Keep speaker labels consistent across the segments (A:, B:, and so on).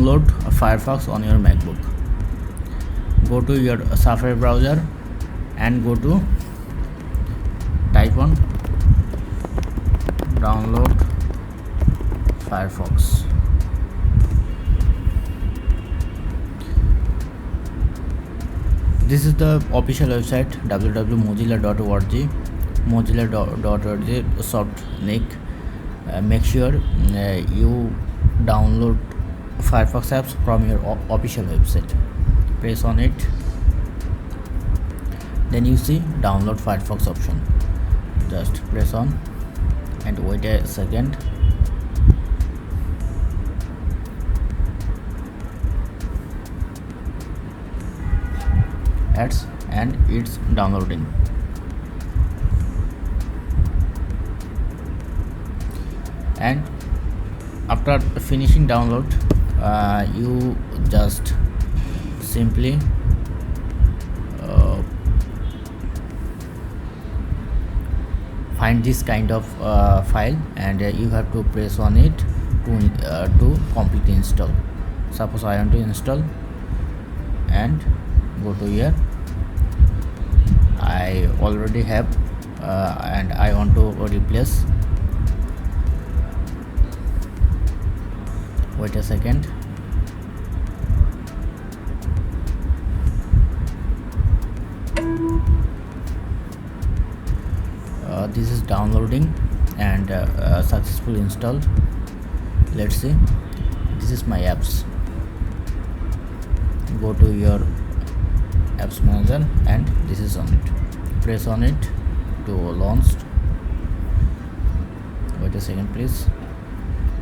A: download Firefox on your MacBook. Go to your Safari browser and go to type on download Firefox. This is the official website www.mozilla.org. Mozilla.org soft link. Make sure you download Firefox apps from your official website. Press on it, then you see download Firefox option. Just press on and wait a second. And it's downloading. And after finishing download, you just simply find this kind of file, and you have to press on it to complete install. Suppose I want to install, and go to here. I already have and I want to replace. Wait a second. This is downloading and successfully installed. Let's see. This is my apps. Go to your apps manager and this is on it. Press on it to launch. Wait a second please.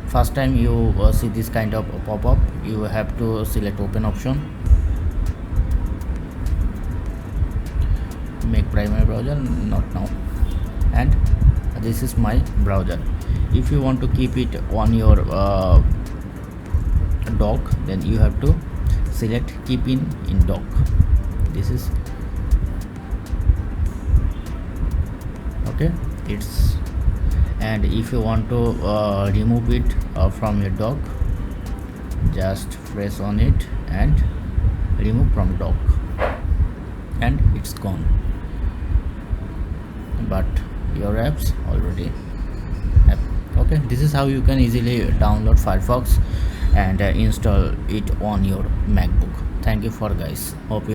A: First time you see this kind of pop-up, you have to select open option, make primary browser, not now, and this is my browser. If you want to keep it on your dock, then you have to select keep in dock. This is okay. It's, and if you want to remove it from your dock, just press on it and remove from dock, and it's gone. But your apps already have. Okay, this is how you can easily download Firefox and install it on your MacBook. Thank you for guys. Hope you